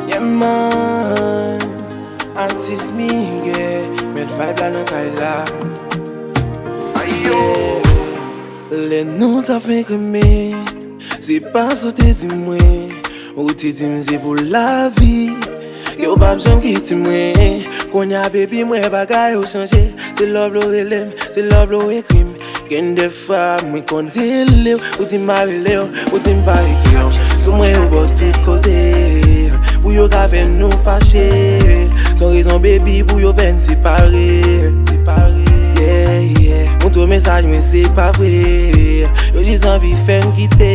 Yeah man, Artiste Miguer, met vibe la nan kay la. Le nou ta fe keme, se pa so te di mwen, ou te di mze pou la vi. Yo bab jom kiti mwen, konya baby mwen bagay ou chanje. Se love lo relem, se love lo ekrim. Gen de fa mwen kon rele, ou ti ma rele, ou ti mpa rele. Sou mwen yo bot tout koze, pou yo ka ven nou fache. Son rezon baby pou yo ven separe. Yeah, yeah. Moun tou mensaj men se pa vre. Yo dizan vi fen kite,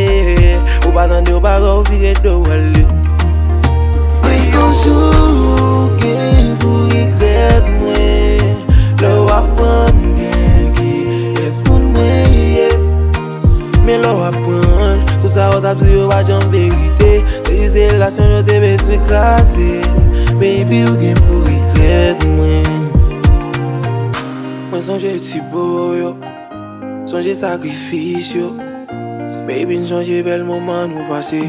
ou ba tande ou ba rou vire do wale. Mwen konjou gen pou regret mwen, le wapan bien ki yes moun mwen ye. Men le wapan, tout sa wot ap zi yo ba jan verite. Se dize relasyon yo te bese krasi, baby ou gen pou regret mwen. Mwen sonje ti bo yo, sonje sakrifis yo. Baby sonje bel moman nou pase.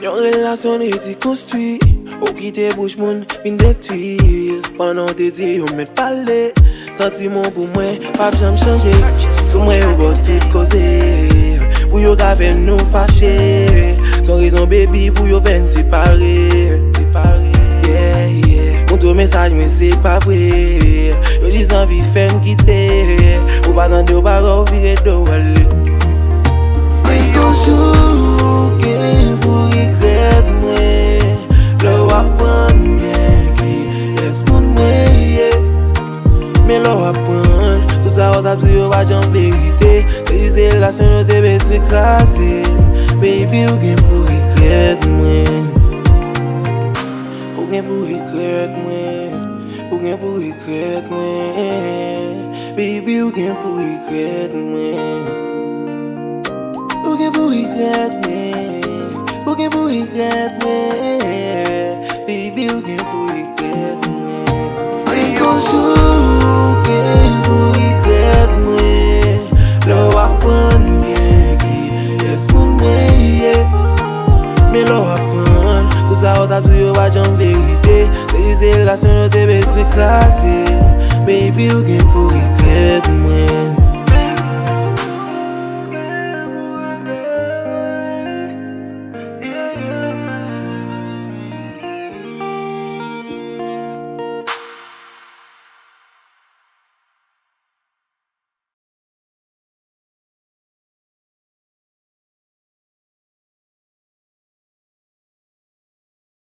Yon relasyon e ti konstwi, ou ki te bouche moun bin detwil. Panan te di yo met pale, sentimon pou mwen pap jam chanje. Sou mwen yo bot tout koze, pou yo ka ven nou fache. Son rezon baby pou yo ven separe. Yeah, yeah. Moun tou mensaj men se pa vre. Yo dizan vi fen kite, ou ba tande ou ba rou vire do wale. Mwen konjou gen pou regret mwen, le wapan bien ki yes moun mwen ye. Men le wapan, tout sa wot ap zi yo ba jan verite. Se dize relasyon yo te bese krasi, baby ou gen pou regret mwen. Ou gen pou regret mwen, ou gen pou regret mwen. Baby ou gen pou regret mwen. Ou gen pou regret mwen, ou gen pou regret mwen. Baby ou gen pou regret mwen. Mwen konjou gen pou regret mwen, le wapan bien ki yes moun mwen ye. Men le wapan, tout sa wot ap zi yo ba jan verite. Se dize relasyon yo te bese krasi, baby ou gen pou regret mwen.